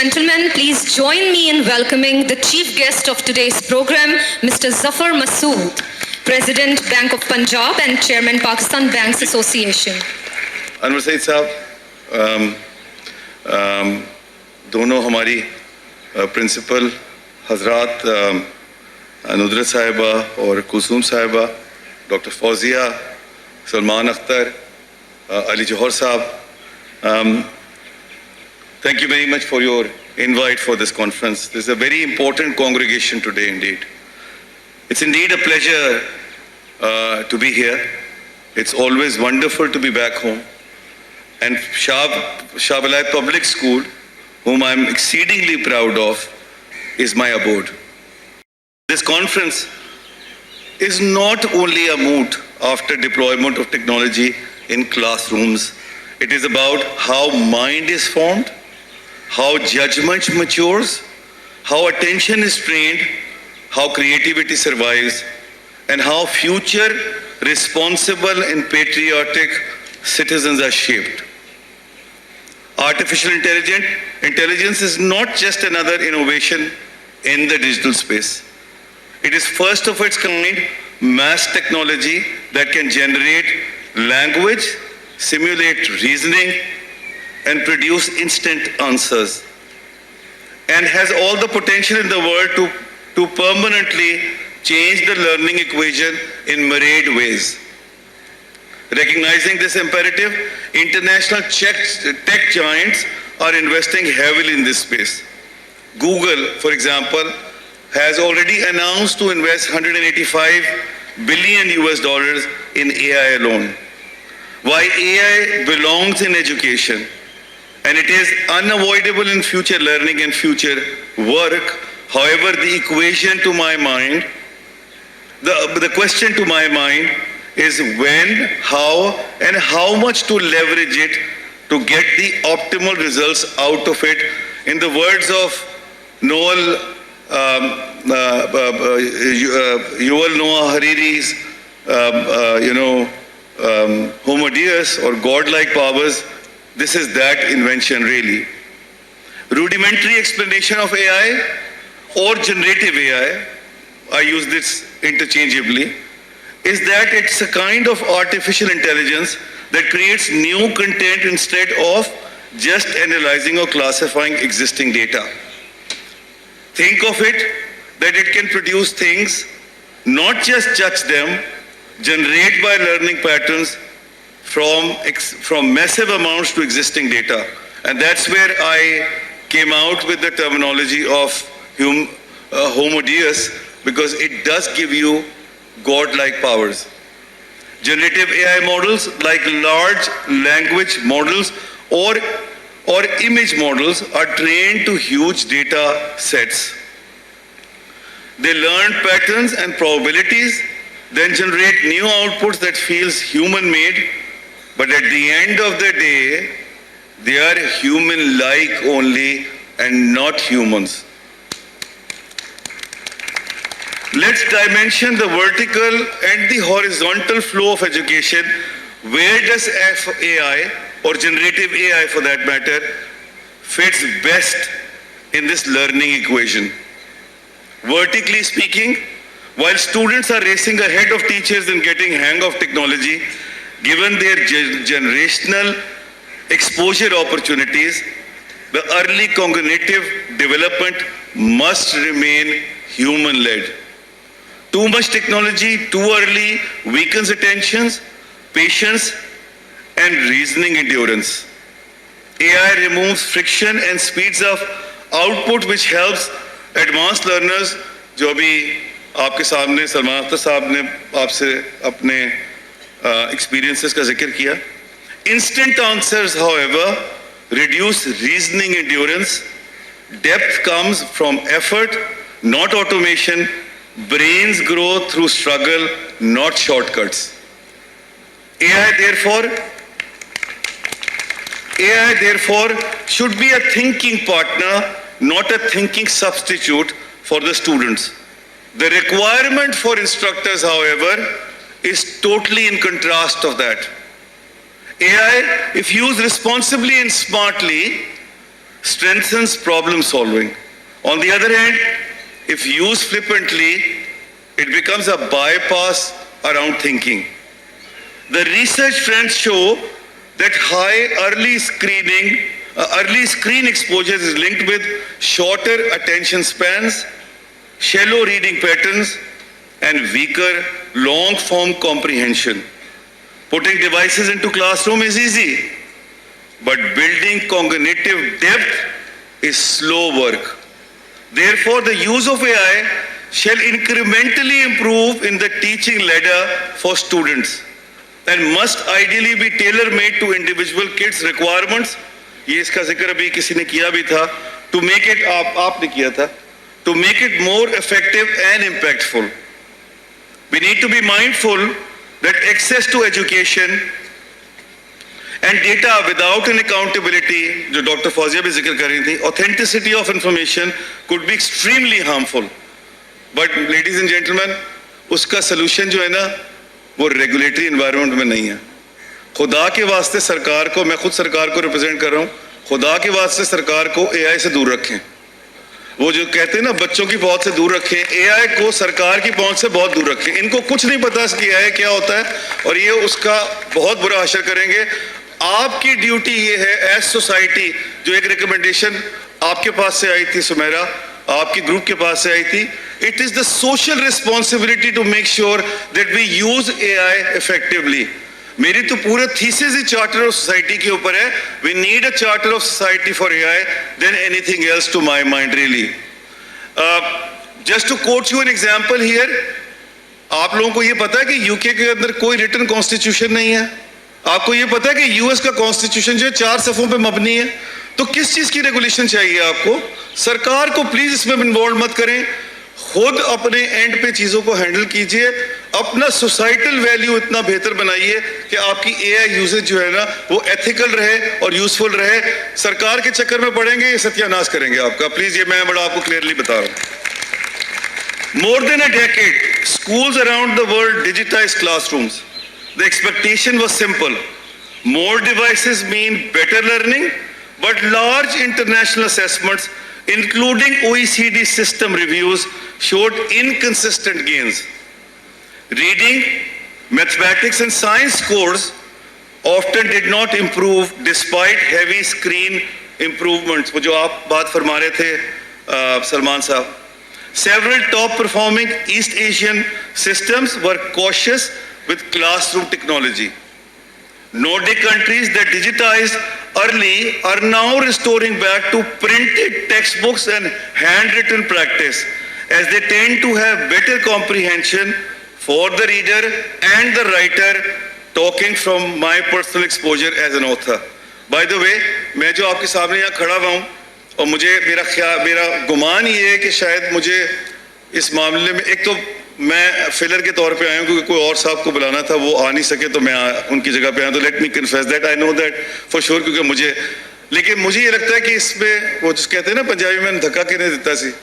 gentlemen, please join me in welcoming the chief guest of today's program, Mr. Zafar Masood, President, Bank of Punjab and Chairman, Pakistan Banks Association. Anwar Saeed साहब, दोनों हमारी principal हजरात नुदरत साहिबा और कुलसूम साहिबा, doctor Fauzia, Salman Akhtar, Ali जौहर साहब, thank you very much for your invite for this conference. This is a very important congregation today indeed. It's indeed a pleasure to be here. It's always wonderful to be back home. And Shah Walayat Public School, whom I'm exceedingly proud of, is my abode. This conference is not only a mood after deployment of technology in classrooms. It is about how mind is formed, how judgment matures, how attention is trained, how creativity survives, and how future responsible and patriotic citizens are shaped. Artificial intelligence is not just another innovation in the digital space. It is first of its kind mass technology that can generate language, simulate reasoning, and produce instant answers, and has all the potential in the world to permanently change the learning equation in myriad ways. Recognizing this imperative, international tech giants are investing heavily in this space. Google, for example, has already announced to invest $185 billion in AI alone. Why AI belongs in education, and it is unavoidable in future learning and future work. However, the equation to my mind, the question to my mind is when, how, and how much to leverage it to get the optimal results out of it. In the words of Yuval Noah Harari's, Homo Deus, or godlike powers, this is that invention really. Rudimentary explanation of AI or generative AI, I use this interchangeably, is that it's a kind of artificial intelligence that creates new content instead of just analyzing or classifying existing data. Think of it that it can produce things, not just judge them, generate by learning patterns from massive amounts to existing data. And that's where I came out with the terminology of Homo Deus, because it does give you godlike powers. Generative AI models like large language models or image models are trained to huge data sets. They learn patterns and probabilities, then generate new outputs that feels human-made, but at the end of the day, they are human-like only and not humans. Let's dimension the vertical and the horizontal flow of education. Where does AI, or generative AI for that matter, fits best in this learning equation? Vertically speaking, while students are racing ahead of teachers in getting hang of technology, given their generational exposure opportunities, the early cognitive development must remain human-led. Too much technology too early weakens attention, patience, and reasoning endurance. AI removes friction and speeds up output, which helps advanced learners, जो अभी आपके सामने सलमान अख्तर साहब ने आपसे अपने experiences का जिक्र किया. Instant answers, however, reduce reasoning endurance. Depth comes from effort, not automation. Brains grow through struggle, not shortcuts. AI therefore should be a thinking partner, not a thinking substitute for the students. The requirement for instructors, however, is totally in contrast of that. AI, if used responsibly and smartly, strengthens problem solving. On the other hand, if used flippantly, it becomes a bypass around thinking. The research trends show that high early screen exposure is linked with shorter attention spans, shallow reading patterns, and weaker long-form comprehension. Putting devices into classroom is easy, but building cognitive depth is slow work. Therefore, the use of AI shall incrementally improve in the teaching ladder for students and must ideally be tailor-made to individual kids' requirements. ये इसका जिक्र अभी किसी ने किया भी था. To make it आपने किया था. To make it more effective and impactful. We need to be mindful that access to education and data without an accountability, जो डॉक्टर फौजिया भी जिक्र कर रही थी, authenticity of information could be extremely harmful. But ladies and gentlemen, उसका solution जो है ना, वो regulatory environment में नहीं है. खुदा के वास्ते सरकार को, मैं खुद सरकार को रिप्रेजेंट कर रहा हूँ, खुदा के वास्ते सरकार को AI से दूर रखें. वो जो कहते हैं ना बच्चों की पहुंच से दूर रखें, AI को सरकार की पहुंच से बहुत दूर रखें. इनको कुछ नहीं पता कि AI क्या होता है और ये उसका बहुत बुरा असर करेंगे. आपकी ड्यूटी ये है एज सोसाइटी, जो एक रिकमेंडेशन आपके पास से आई थी सुमेरा, आपके ग्रुप के पास से आई थी, it is the social responsibility to make sure that we use AI effectively. मेरी तो पूरा थीसिस ही चार्टर ऑफ सोसाइटी के ऊपर है. We need a charter of society for AI then anything else to my mind really. Just to quote you an example here, आप लोगों को ये पता है कि यूके के अंदर कोई रिटन कॉन्स्टिट्यूशन नहीं है. आपको ये पता है कि यूएस का कॉन्स्टिट्यूशन जो है 4 सफ़ों पे मबनी है. तो किस चीज की रेगुलेशन चाहिए आपको? सरकार को प्लीज इसमें इन्वॉल्व मत करें, खुद अपने एंड पे चीजों को हैंडल कीजिए. अपना सोसाइटल वैल्यू इतना बेहतर बनाइए कि आपकी AI यूजेज जो है ना वो एथिकल रहे और यूजफुल रहे. सरकार के चक्कर में पड़ेंगे, ये सत्यानाश करेंगे आपका. प्लीज ये मैं बड़ा आपको क्लियरली बता रहा हूं. More than a decade, schools around the world digitized classrooms. The expectation was simple. More devices mean better learning, but large international assessments, including OECD system reviews, showed inconsistent gains. Reading, mathematics and science scores often did not improve despite heavy screen improvements. वो जो आप बात फरमा रहे थे सलमान साहब. Several top performing East Asian systems were cautious with classroom technology. Nordic countries that digitized early are now restoring back to printed textbooks and handwritten practice, as they tend to have better comprehension for the reader and the writer, talking from my personal exposure as an author. By the way, मैं जो आपके सामने यहाँ खड़ा हुआ हूँ और मुझे मेरा गुमान ये है कि शायद मुझे इस मामले में, एक तो मैं फिलर के तौर पे आया हूँ क्योंकि कोई और साहब को बुलाना था, वो आ नहीं सके तो मैं उनकी जगह पे आया. तो let me confess that I know that for sure, क्योंकि लेकिन मुझे ये लगता है कि इसमें वो जिस कहते हैं ना पंजाबी में धक्का किने देता सी,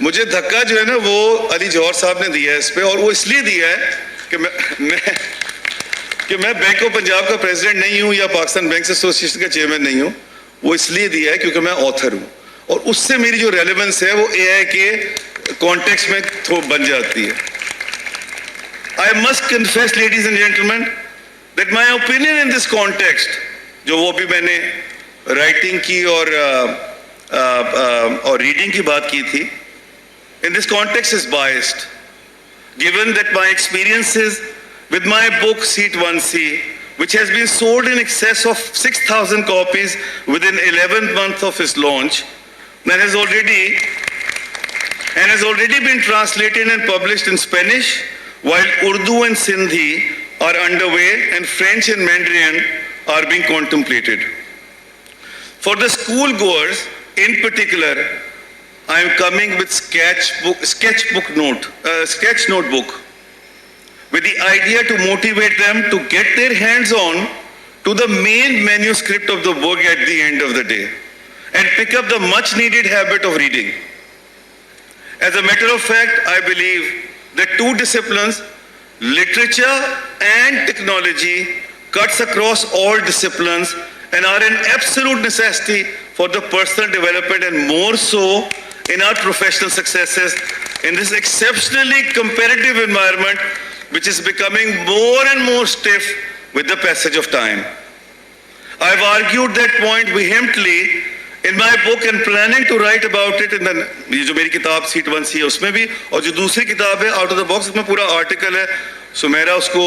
मुझे धक्का जो है ना वो अली जौहर साहब ने दिया है इस पे. और वो इसलिए दिया है कि मैं बैंक ऑफ पंजाब का प्रेसिडेंट नहीं हूँ या पाकिस्तान बैंक एसोसिएशन का चेयरमैन नहीं हूँ. वो इसलिए दिया है क्योंकि मैं ऑथर हूँ और उससे मेरी जो रेलेवेंस है वो AI के कॉन्टेक्स्ट में बन जाती है. I must confess, ladies and gentlemen, that my opinion in this context, जो वो भी मैंने राइटिंग की और रीडिंग की बात की थी, in this context is biased, given that my experiences with my book Seat 1C, which has been sold in excess of 6,000 copies within 11 months of its launch, and has already been translated and published in Spanish, while Urdu and Sindhi are underway and French and Mandarin are being contemplated. For the schoolgoers in particular, I am coming with sketch notebook with the idea to motivate them to get their hands on to the main manuscript of the book at the end of the day and pick up the much needed habit of reading. As a matter of fact, I believe that two disciplines, literature and technology, cuts across all disciplines and are an absolute necessity for the personal development and more so in our professional successes in this exceptionally competitive environment which is becoming more and more stiff with the passage of time. I've argued that point vehemently in my book and planning to write about it in the ये जो मेरी किताब seat 1C है उसमें भी और जो दूसरी किताब है आउट ऑफ द बॉक्स में पूरा आर्टिकल है सुमेरा उसको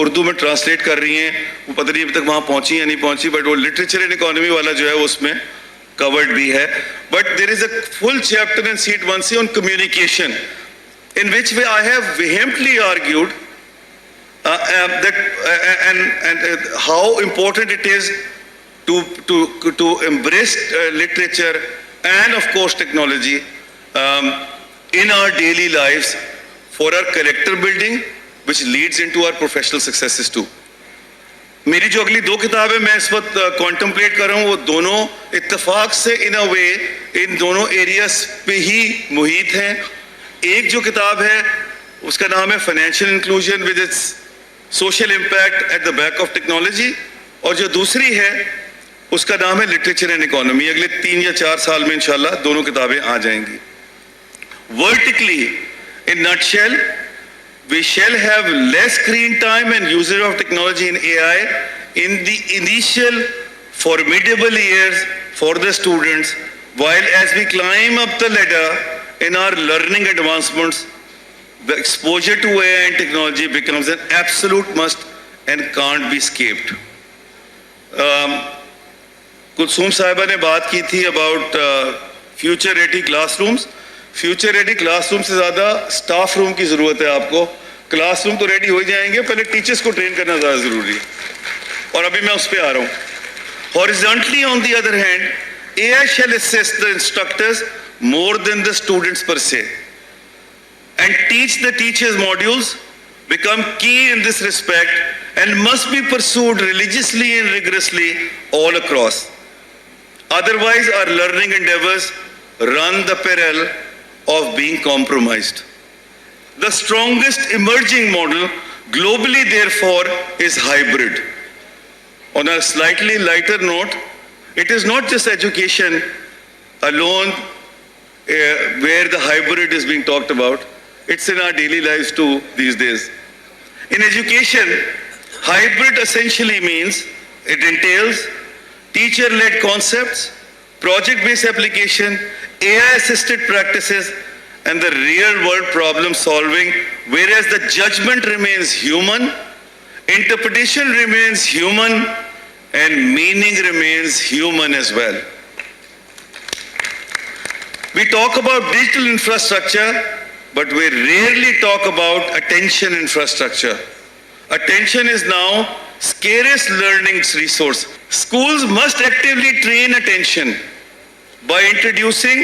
उर्दू में ट्रांसलेट कर रही हैं वो पता नहीं अभी तक वहाँ पहुँची या नहीं पहुँची बट वो लिटरेचर एंड इकोनॉमी वाला जो है उसमें covered भी है but there is a full chapter in seat 1C on communication in which way I have vehemently argued that how important it is to embrace literature and of course technology in our daily lives for our character building which leads into our professional successes too. मेरी जो अगली दो किताबें मैं इस वक्त contemplate कर रहा हूँ वो दोनों इत्तेफाक से इन अ वे इन दोनों एरियाज पे ही मुहित हैं. एक जो किताब है उसका नाम है financial inclusion with its social impact at the back of technology और जो दूसरी है उसका नाम है लिटरेचर एंड इकोनॉमी. अगले 3 या 4 साल में इंशाल्लाह दोनों किताबें आ जाएंगी. Vertically in nutshell we shall have less screen time and usage of technology in AI in the initial formidable years for the students, while as we climb up the ladder in our learning advancements, the exposure to AI and technology becomes an absolute must and can't be escaped. Kulsoom साहिबा ने बात की थी about future ready classrooms. Future ready classroom से ज़्यादा staff room की ज़रूरत है आपको. क्लासरूम तो रेडी हो ही जाएंगे, पहले टीचर्स को ट्रेन करना ज़्यादा ज़रूरी है और अभी मैं उस पर आ रहा हूँ. Horizontally on the other hand AI shall assist the instructors more than the students per se and teach the teachers modules become key in this respect and must be pursued religiously and rigorously all across. Otherwise our learning endeavors run the peril of being compromised. The strongest emerging model globally, therefore, is hybrid. On a slightly lighter note, it is not just education alone where the hybrid is being talked about. It's in our daily lives too these days. In education, hybrid essentially means it entails teacher-led concepts, project-based application, AI-assisted practices, and the real-world problem solving, whereas the judgment remains human, interpretation remains human, and meaning remains human as well. We talk about digital infrastructure, but we rarely talk about attention infrastructure. Attention is now scarce learning resource. Schools must actively train attention by introducing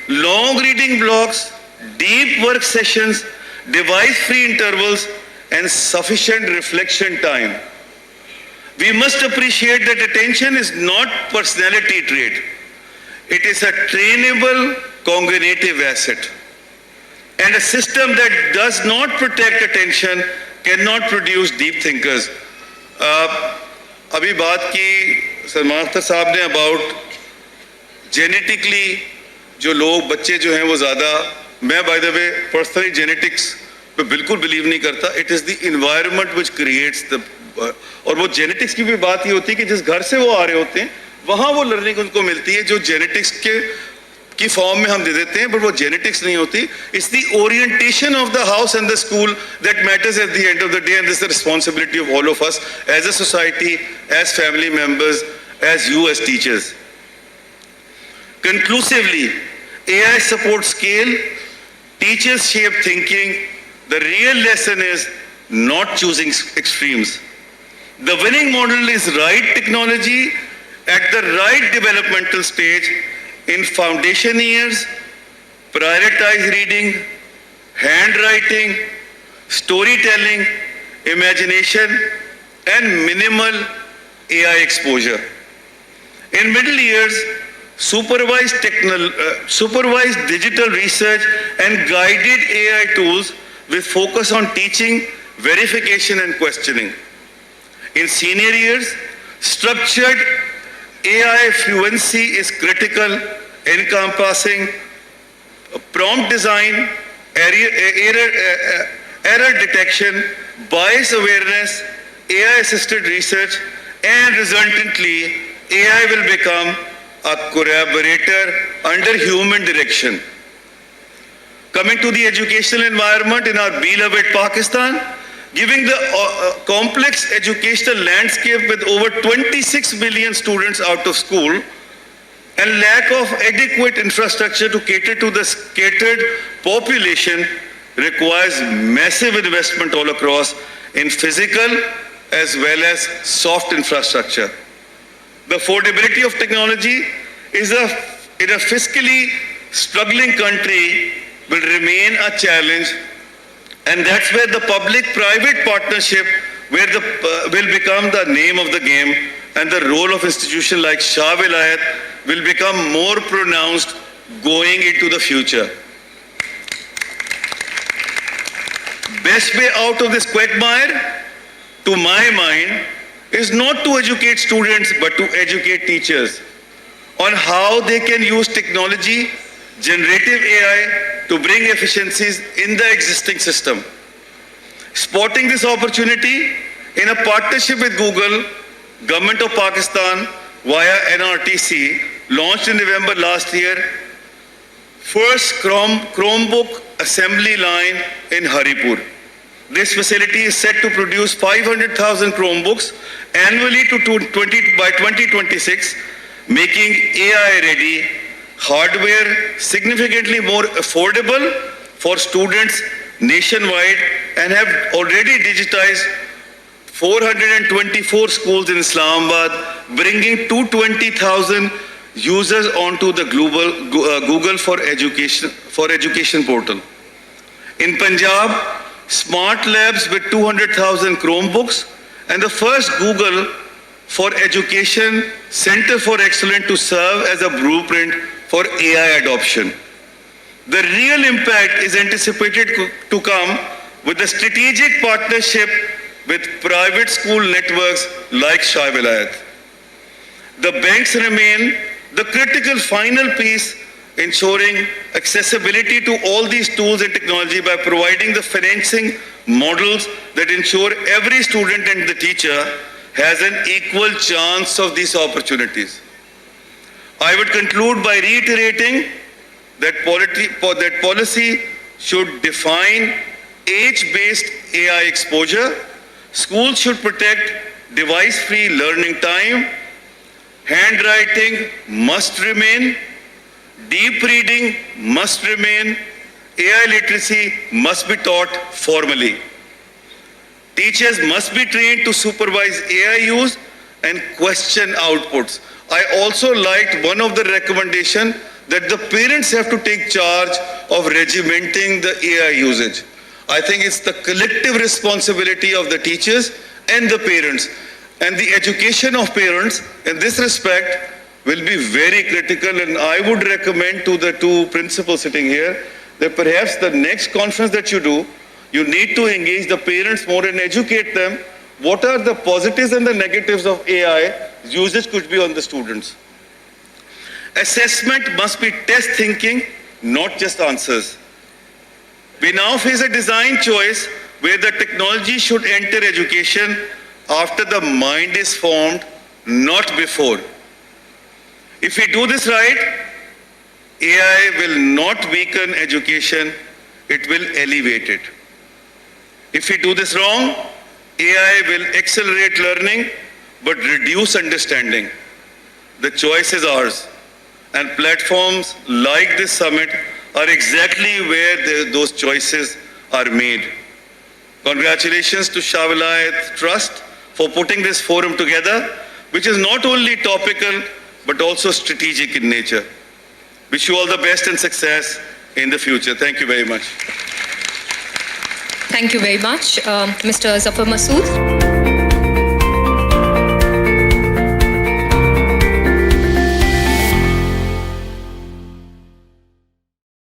long reading blocks, deep work sessions, device-free intervals, and sufficient reflection time. We must appreciate that attention is not personality trait. It is a trainable cognitive asset. And a system that does not protect attention cannot produce deep thinkers. अभी बात की सलमान अख्तर साहब ने about genetically जो लोग बच्चे जो हैं वो ज़्यादा, मैं by the way personally genetics पे बिल्कुल बिलीव नहीं करता. It is the environment which creates the, और वो जेनेटिक्स की भी बात ये होती है कि जिस घर से वो आ रहे होते हैं वहाँ वो लर्निंग उनको मिलती है जो जेनेटिक्स की फॉर्म में हम दे देते हैं, बट वो जेनेटिक्स नहीं होती. It's the orientation of the house and the school that matters at the end of the day, and this is the responsibility of all of us as a society, as family members, as you as teachers. Conclusively, AI supports scale, teachers shape thinking. The real lesson is not choosing extremes. The winning model is right technology at the right developmental stage in foundation years, prioritize reading, handwriting, storytelling, imagination, and minimal AI exposure. In middle years, supervised digital research and guided AI tools with focus on teaching, verification, and questioning. In senior years, structured AI fluency is critical, encompassing prompt design, error detection, bias awareness, AI-assisted research, and resultantly, AI will become a collaborator under human direction. Coming to the educational environment in our beloved Pakistan, giving the complex educational landscape with over 26 million students out of school and lack of adequate infrastructure to cater to the scattered population requires massive investment all across in physical as well as soft infrastructure. The affordability of technology in a fiscally struggling country will remain a challenge, and that's where the public-private partnership will become the name of the game, and the role of institutions like Shah Wilayat will become more pronounced going into the future. Best way out of this quagmire, to my mind, is not to educate students but to educate teachers on how they can use technology, generative AI, to bring efficiencies in the existing system. Spotting this opportunity, in a partnership with Google, Government of Pakistan via NRTC launched in November last year first Chromebook assembly line in Haripur. This facility is set to produce 500,000 Chromebooks annually by 2026, making AI-ready hardware significantly more affordable for students nationwide, and have already digitized 424 schools in Islamabad, bringing 220,000 users onto the Google for Education portal. In Punjab, smart labs with 200,000 Chromebooks and the first Google for Education Center for Excellence to serve as a blueprint for AI adoption. The real impact is anticipated to come with a strategic partnership with private school networks like Shah Wilayat. The banks remain the critical final piece, ensuring accessibility to all these tools and technology by providing the financing models that ensure every student and the teacher has an equal chance of these opportunities. I would conclude by reiterating that policy should define age-based AI exposure. Schools should protect device-free learning time. Handwriting must remain. Deep reading must remain. AI literacy must be taught formally. Teachers must be trained to supervise AI use and question outputs. I also liked one of the recommendations that the parents have to take charge of regimenting the AI usage. I think it's the collective responsibility of the teachers and the parents. And the education of parents in this respect will be very critical, and I would recommend to the two principals sitting here that perhaps the next conference that you do, you need to engage the parents more and educate them what are the positives and the negatives of AI usage could be on the students. Assessment must be test thinking, not just answers. We now face a design choice where the technology should enter education after the mind is formed, not before. If we do this right, AI will not weaken education, it will elevate it. If we do this wrong, AI will accelerate learning but reduce understanding. The choice is ours, and platforms like this summit are exactly where those choices are made. Congratulations to Shah Wilayat Trust for putting this forum together, which is not only topical but also strategic in nature. Wish you all the best and success in the future. Thank you very much. Thank you very much, Mr. Zafar Masood.